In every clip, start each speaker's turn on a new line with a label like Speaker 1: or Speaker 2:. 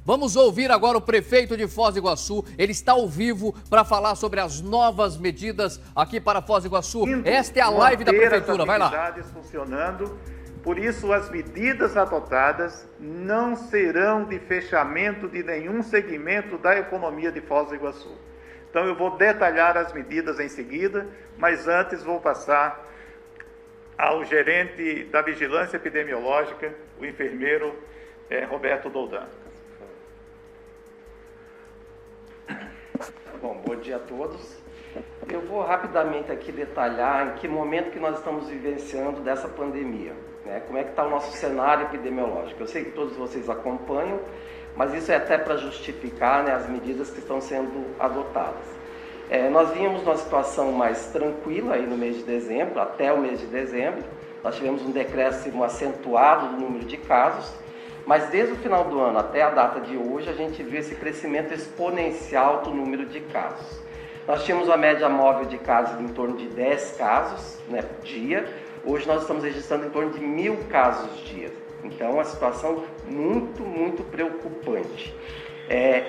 Speaker 1: Vamos ouvir agora o prefeito de Foz do Iguaçu. Ele está ao vivo para falar sobre as novas medidas aqui para Foz do Iguaçu. Esta é a live da prefeitura. Vai lá.
Speaker 2: Atividades funcionando. Por isso, as medidas adotadas não serão de fechamento de nenhum segmento da economia de Foz do Iguaçu. Então, eu vou detalhar as medidas em seguida, mas antes vou passar ao gerente da Vigilância Epidemiológica, o enfermeiro Roberto Doldan.
Speaker 3: Bom, bom dia a todos. Eu vou rapidamente aqui detalhar em que momento que nós estamos vivenciando dessa pandemia, né? Como é que está o nosso cenário epidemiológico. Eu sei que todos vocês acompanham, mas isso é até para justificar, né, as medidas que estão sendo adotadas. Nós vínhamos numa situação mais tranquila aí no mês de dezembro, até o mês de dezembro. Nós tivemos um decréscimo acentuado do número de casos, mas desde o final do ano até a data de hoje, a gente viu esse crescimento exponencial do número de casos. Nós tínhamos uma média móvel de casos em torno de 10 casos, né, por dia. Hoje nós estamos registrando em torno de 1.000 casos dia. Então, é uma situação muito preocupante.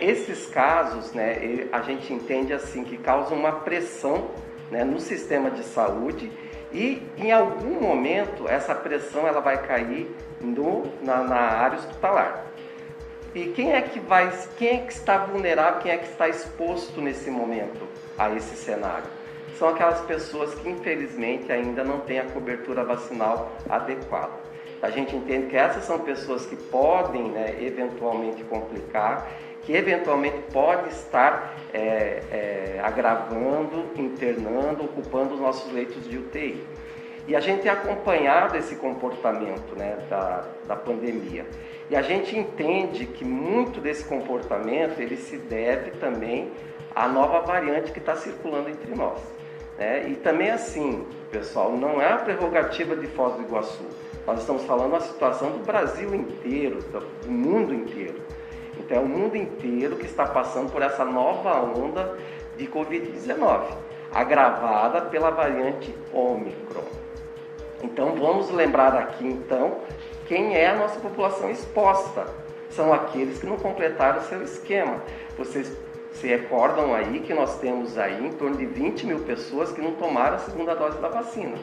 Speaker 3: Esses casos, né, a gente entende assim que causam uma pressão, né, no sistema de saúde e em algum momento essa pressão ela vai cair na área hospitalar. E quem é que está vulnerável, quem é que está exposto nesse momento a esse cenário? São aquelas pessoas que infelizmente ainda não têm a cobertura vacinal adequada. A gente entende que essas são pessoas que podem, né, eventualmente complicar, que eventualmente pode estar agravando, internando, ocupando os nossos leitos de UTI. E a gente tem acompanhado esse comportamento, né, da pandemia. E a gente entende que muito desse comportamento ele se deve também à nova variante que está circulando entre nós, né? E também assim, pessoal, não é a prerrogativa de Foz do Iguaçu. Nós estamos falando uma situação do Brasil inteiro, do mundo inteiro. Então é o mundo inteiro que está passando por essa nova onda de Covid-19, agravada pela variante Ômicron. Então vamos lembrar aqui então quem é a nossa população exposta. São aqueles que não completaram o seu esquema. Vocês se recordam aí que nós temos aí em torno de 20 mil pessoas que não tomaram a segunda dose da vacina.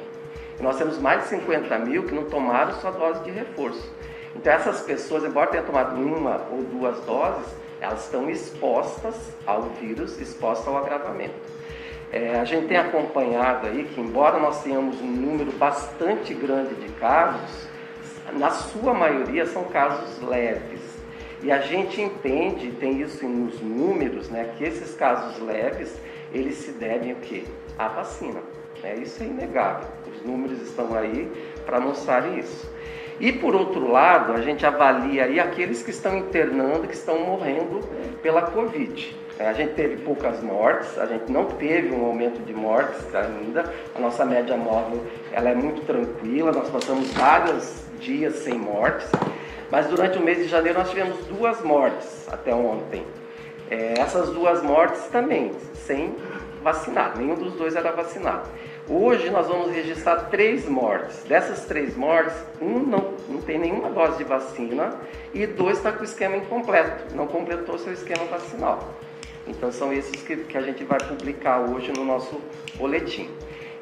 Speaker 3: E nós temos mais de 50 mil que não tomaram sua dose de reforço. Então essas pessoas, embora tenham tomado uma ou duas doses, elas estão expostas ao vírus, expostas ao agravamento. A gente tem acompanhado aí que, embora nós tenhamos um número bastante grande de casos, na sua maioria são casos leves. E a gente entende, tem isso nos números, né, que esses casos leves, eles se devem o quê? À vacina. Isso é inegável. Os números estão aí para mostrar isso. E por outro lado, a gente avalia aí aqueles que estão internando, que estão morrendo pela Covid. A gente teve poucas mortes, a gente não teve um aumento de mortes ainda. A nossa média móvel ela é muito tranquila, nós passamos vários dias sem mortes. Mas durante o mês de janeiro nós tivemos 2 mortes até ontem. Essas 2 mortes também sem vacinar, nenhum dos 2 era vacinado. Hoje nós vamos registrar 3 mortes. Dessas 3 mortes, um não tem nenhuma dose de vacina e 2 está com o esquema incompleto, não completou seu esquema vacinal. Então são esses que a gente vai publicar hoje no nosso boletim.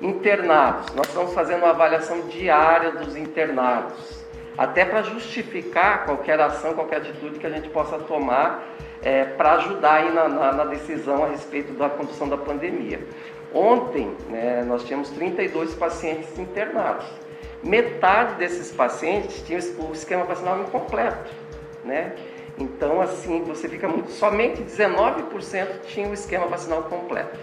Speaker 3: Internados, nós estamos fazendo uma avaliação diária dos internados, até para justificar qualquer ação, qualquer atitude que a gente possa tomar para ajudar aí na decisão a respeito da condução da pandemia. Ontem, né, nós tínhamos 32 pacientes internados. Metade desses pacientes tinham o esquema vacinal incompleto, né? Então, assim, você fica somente 19% tinham o esquema vacinal completo.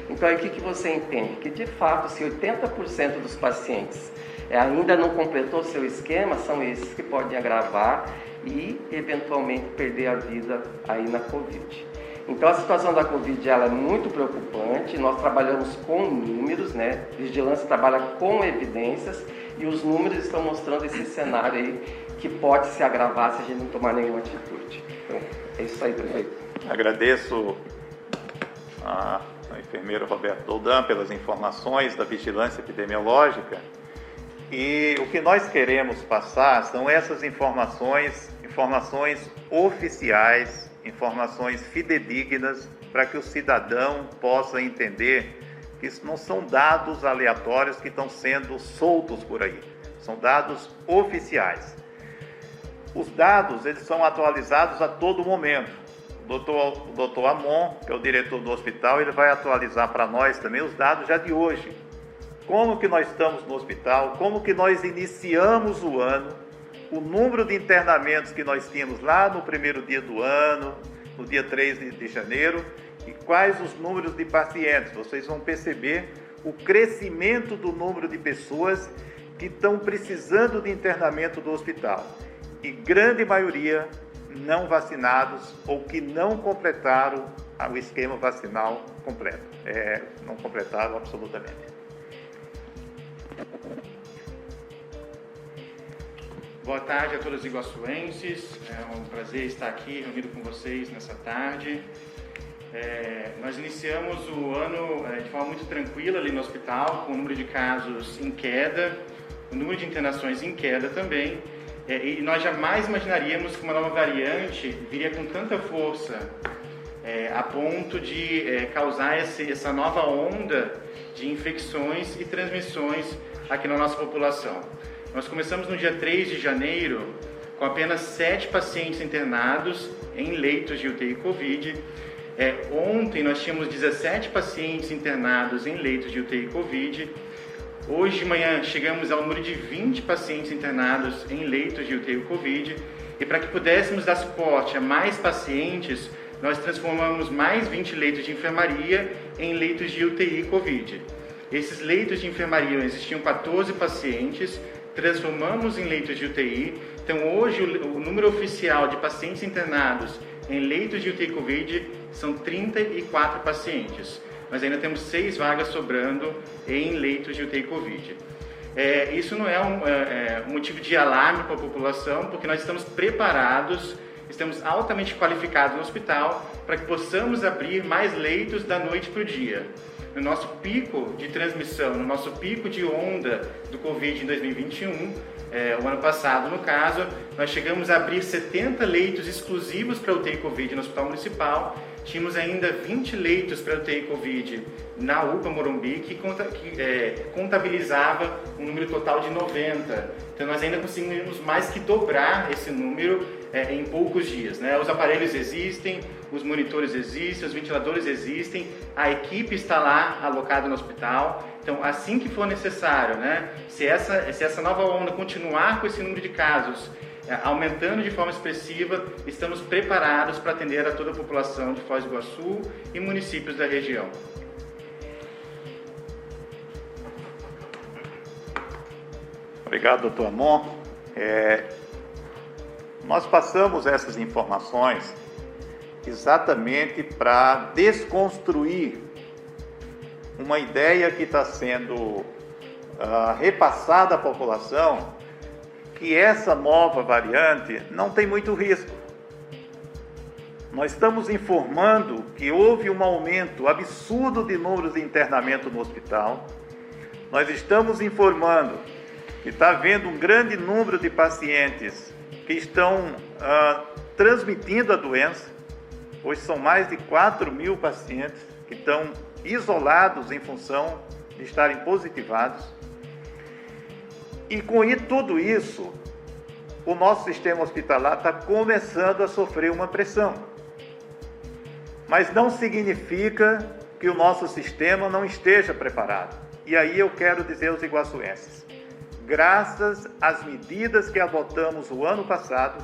Speaker 3: Então, aí o que você entende? Que, de fato, se 80% dos pacientes ainda não completou seu esquema, são esses que podem agravar e, eventualmente, perder a vida aí na Covid. Então, a situação da Covid ela é muito preocupante, nós trabalhamos com números, né? Vigilância trabalha com evidências e os números estão mostrando esse cenário aí que pode se agravar se a gente não tomar nenhuma atitude. Então, é isso aí, prefeito.
Speaker 2: Agradeço ao enfermeiro Roberto Doldan pelas informações da Vigilância Epidemiológica. E o que nós queremos passar são essas informações informações oficiais, informações fidedignas, para que o cidadão possa entender que isso não são dados aleatórios que estão sendo soltos por aí, são dados oficiais. Os dados, eles são atualizados a todo momento. O doutor Amon, que é o diretor do hospital, ele vai atualizar para nós também os dados já de hoje. Como que nós estamos no hospital, como que nós iniciamos o ano, o número de internamentos que nós tínhamos lá no primeiro dia do ano, no dia 3 de janeiro, e quais os números de pacientes. Vocês vão perceber o crescimento do número de pessoas que estão precisando de internamento do hospital. E grande maioria não vacinados ou que não completaram o esquema vacinal completo. Não completaram absolutamente.
Speaker 4: Boa tarde a todos os iguaçuenses. É um prazer estar aqui reunido com vocês nessa tarde. Nós iniciamos o ano de forma muito tranquila ali no hospital, com o número de casos em queda, o número de internações em queda também. E nós jamais imaginaríamos que uma nova variante viria com tanta força a ponto de causar essa nova onda de infecções e transmissões aqui na nossa população. Nós começamos no dia 3 de janeiro com apenas 7 pacientes internados em leitos de UTI Covid. Ontem nós tínhamos 17 pacientes internados em leitos de UTI Covid. Hoje de manhã chegamos ao número de 20 pacientes internados em leitos de UTI Covid. E para que pudéssemos dar suporte a mais pacientes, nós transformamos mais 20 leitos de enfermaria em leitos de UTI Covid. Esses leitos de enfermaria existiam 14 pacientes, transformamos em leitos de UTI. Então hoje o número oficial de pacientes internados em leitos de UTI Covid são 34 pacientes. Nós ainda temos 6 vagas sobrando em leitos de UTI Covid. Isso não é um motivo de alarme para a população, porque nós estamos preparados, estamos altamente qualificados no hospital para que possamos abrir mais leitos da noite para o dia. No nosso pico de transmissão, no nosso pico de onda do Covid em 2021, o ano passado no caso, nós chegamos a abrir 70 leitos exclusivos para UTI Covid no Hospital Municipal. Tínhamos ainda 20 leitos para UTI Covid na UPA Morumbi, que contabilizava um número total de 90. Então nós ainda conseguimos mais que dobrar esse número em poucos dias, né? Os aparelhos existem, os monitores existem, os ventiladores existem, a equipe está lá alocada no hospital. Então, assim que for necessário, né? Se essa nova onda continuar com esse número de casos aumentando de forma expressiva, estamos preparados para atender a toda a população de Foz do Iguaçu e municípios da região.
Speaker 2: Obrigado, doutor Amon. Nós passamos essas informações exatamente para desconstruir uma ideia que está sendo repassada à população, que essa nova variante não tem muito risco. Nós estamos informando que houve um aumento absurdo de números de internamento no hospital. Nós estamos informando que está havendo um grande número de pacientes que estão transmitindo a doença. Hoje são mais de 4.000 pacientes que estão isolados em função de estarem positivados. E com tudo isso, o nosso sistema hospitalar está começando a sofrer uma pressão. Mas não significa que o nosso sistema não esteja preparado. E aí eu quero dizer aos iguaçuenses, graças às medidas que adotamos o ano passado,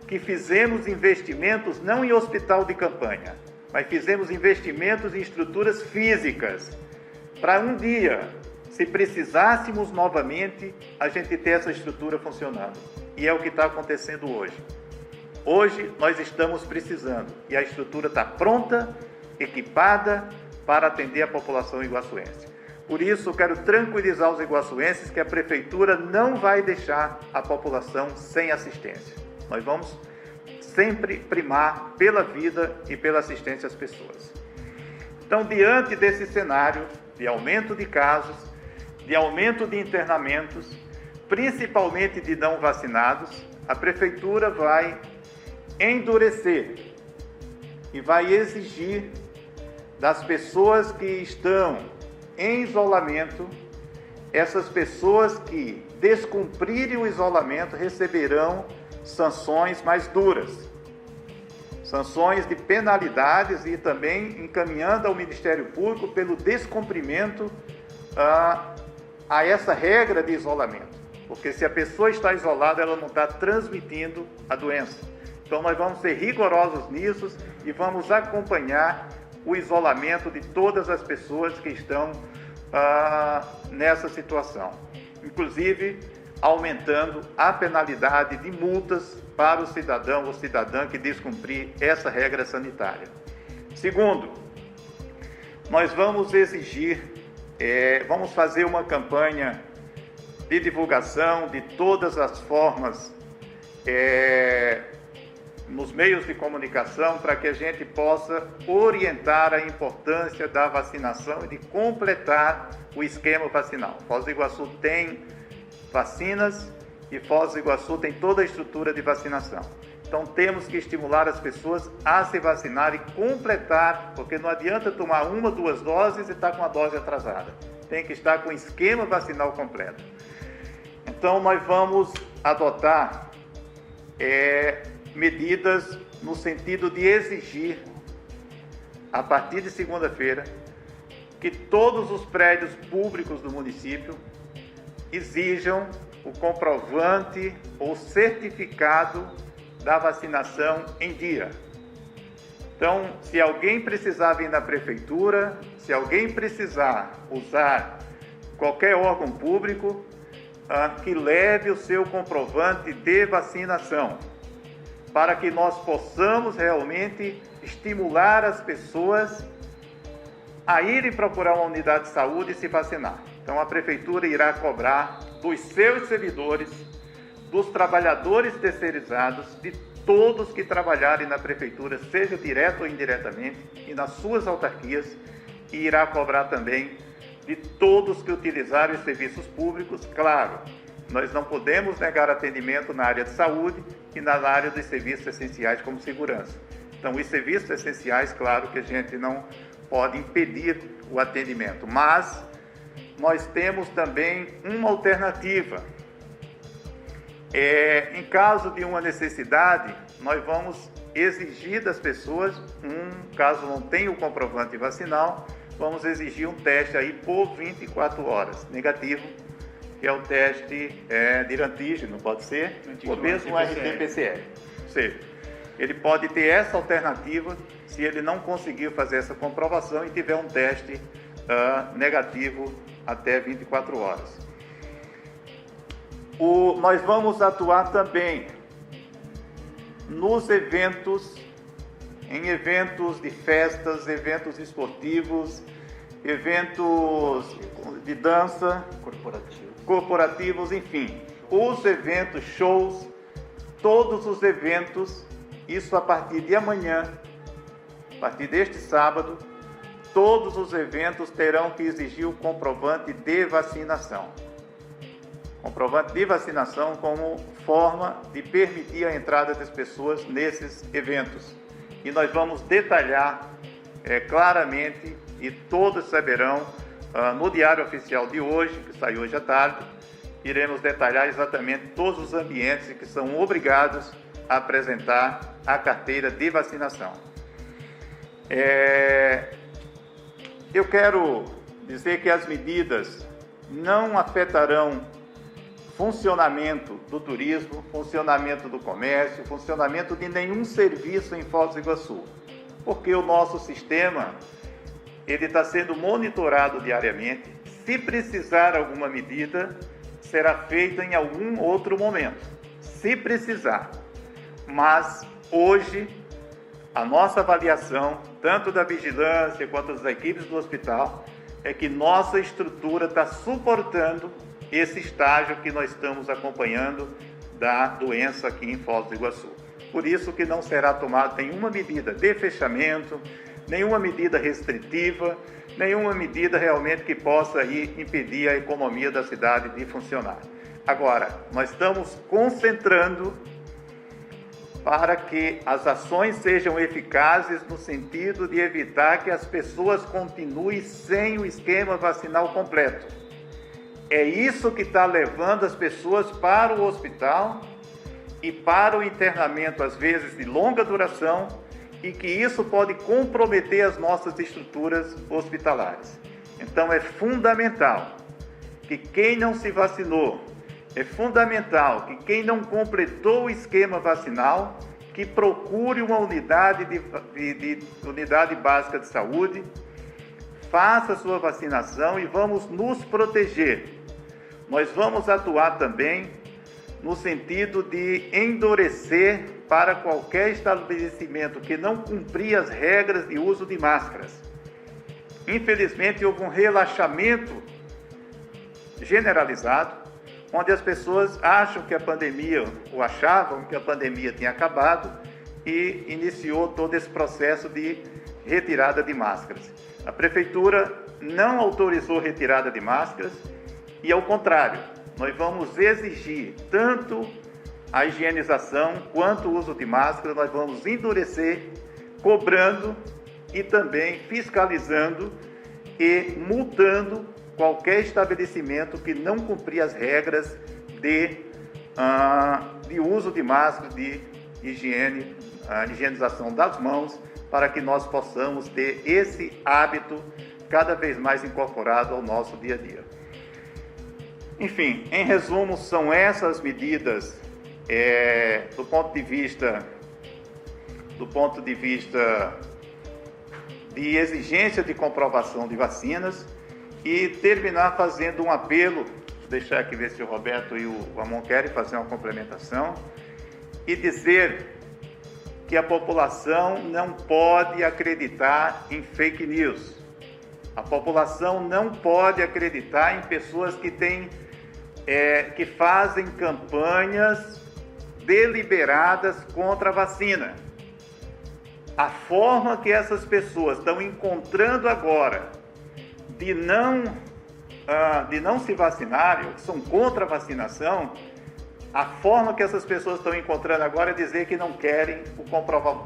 Speaker 2: que fizemos investimentos não em hospital de campanha, mas fizemos investimentos em estruturas físicas, para um dia, se precisássemos novamente, a gente ter essa estrutura funcionando. E é o que está acontecendo hoje. Hoje nós estamos precisando e a estrutura está pronta, equipada para atender a população iguaçuense. Por isso, eu quero tranquilizar os iguaçuenses que a Prefeitura não vai deixar a população sem assistência. Nós vamos sempre primar pela vida e pela assistência às pessoas. Então, diante desse cenário de aumento de casos, de aumento de internamentos, principalmente de não vacinados, a Prefeitura vai endurecer e vai exigir das pessoas que estão em isolamento, essas pessoas que descumprirem o isolamento receberão sanções mais duras, sanções de penalidades e também encaminhando ao Ministério Público pelo descumprimento a essa regra de isolamento. Porque se a pessoa está isolada, ela não está transmitindo a doença. Então nós vamos ser rigorosos nisso e vamos acompanhar o isolamento de todas as pessoas que estão nessa situação. Inclusive, aumentando a penalidade de multas para o cidadão ou cidadã que descumprir essa regra sanitária. Segundo, nós vamos exigir, vamos fazer uma campanha de divulgação de todas as formas nos meios de comunicação para que a gente possa orientar a importância da vacinação e de completar o esquema vacinal. Foz do Iguaçu tem vacinas e Foz do Iguaçu tem toda a estrutura de vacinação. Então temos que estimular as pessoas a se vacinar e completar, porque não adianta tomar 1 ou 2 doses e estar com a dose atrasada. Tem que estar com o esquema vacinal completo. Então nós vamos adotar medidas no sentido de exigir, a partir de segunda-feira, que todos os prédios públicos do município exijam o comprovante ou certificado da vacinação em dia. Então, se alguém precisar vir na prefeitura, se alguém precisar usar qualquer órgão público, que leve o seu comprovante de vacinação, para que nós possamos realmente estimular as pessoas a irem procurar uma unidade de saúde e se vacinar. Então a prefeitura irá cobrar dos seus servidores, dos trabalhadores terceirizados, de todos que trabalharem na prefeitura, seja direto ou indiretamente, e nas suas autarquias, e irá cobrar também de todos que utilizarem os serviços públicos. Claro, nós não podemos negar atendimento na área de saúde e na área dos serviços essenciais como segurança. Então, os serviços essenciais, claro que a gente não pode impedir o atendimento, mas nós temos também uma alternativa. Em caso de uma necessidade, nós vamos exigir das pessoas, caso não tenha o comprovante vacinal, vamos exigir um teste aí por 24 horas, negativo, que é o teste de antígeno, pode ser, ou mesmo RT-PCR. Ou seja, ele pode ter essa alternativa se ele não conseguir fazer essa comprovação e tiver um teste negativo até 24 horas. Nós vamos atuar também nos eventos, em eventos de festas, eventos esportivos, eventos de dança, corporativos, enfim, os eventos, shows, todos os eventos, isso a partir de amanhã, a partir deste sábado, todos os eventos terão que exigir o comprovante de vacinação. Comprovante de vacinação como forma de permitir a entrada das pessoas nesses eventos. E nós vamos detalhar claramente, e todos saberão, no Diário Oficial de hoje, que sai hoje à tarde, iremos detalhar exatamente todos os ambientes que são obrigados a apresentar a carteira de vacinação. Eu quero dizer que as medidas não afetarão funcionamento do turismo, funcionamento do comércio, funcionamento de nenhum serviço em Foz do Iguaçu, porque o nosso sistema ele está sendo monitorado diariamente. Se precisar alguma medida, será feita em algum outro momento, se precisar. Mas hoje a nossa avaliação, tanto da vigilância quanto das equipes do hospital, é que nossa estrutura está suportando esse estágio que nós estamos acompanhando da doença aqui em Foz do Iguaçu. Por isso que não será tomada nenhuma medida de fechamento, nenhuma medida restritiva, nenhuma medida realmente que possa aí impedir a economia da cidade de funcionar. Agora, nós estamos concentrando para que as ações sejam eficazes no sentido de evitar que as pessoas continuem sem o esquema vacinal completo. É isso que está levando as pessoas para o hospital e para o internamento, às vezes, de longa duração, e que isso pode comprometer as nossas estruturas hospitalares. Então, é fundamental que quem não se vacinou, é fundamental que quem não completou o esquema vacinal, que procure uma unidade unidade básica de saúde, faça a sua vacinação e vamos nos proteger. Nós vamos atuar também no sentido de endurecer para qualquer estabelecimento que não cumprir as regras de uso de máscaras. Infelizmente, houve um relaxamento generalizado, onde as pessoas acham que a pandemia, ou achavam que a pandemia tinha acabado e iniciou todo esse processo de retirada de máscaras. A Prefeitura não autorizou retirada de máscaras e, ao contrário, nós vamos exigir tanto a higienização quanto o uso de máscaras, nós vamos endurecer, cobrando e também fiscalizando e multando qualquer estabelecimento que não cumprir as regras de uso de máscara, de higiene, a higienização das mãos, para que nós possamos ter esse hábito cada vez mais incorporado ao nosso dia a dia. Enfim, em resumo, são essas medidas do ponto de vista de exigência de comprovação de vacinas. E terminar fazendo um apelo, deixar aqui ver se o Roberto e o Amon querem fazer uma complementação, e dizer que a população não pode acreditar em fake news. A população não pode acreditar em pessoas que fazem campanhas deliberadas contra a vacina. A forma que essas pessoas estão encontrando agora de não se vacinarem, que são contra a vacinação, a forma que essas pessoas estão encontrando agora é dizer que não querem o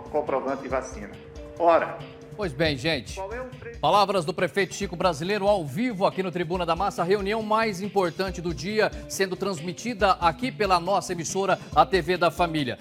Speaker 2: comprovante de vacina. Ora...
Speaker 1: Pois bem, gente, palavras do prefeito Chico Brasileiro ao vivo aqui no Tribuna da Massa, a reunião mais importante do dia sendo transmitida aqui pela nossa emissora, a TV da Família.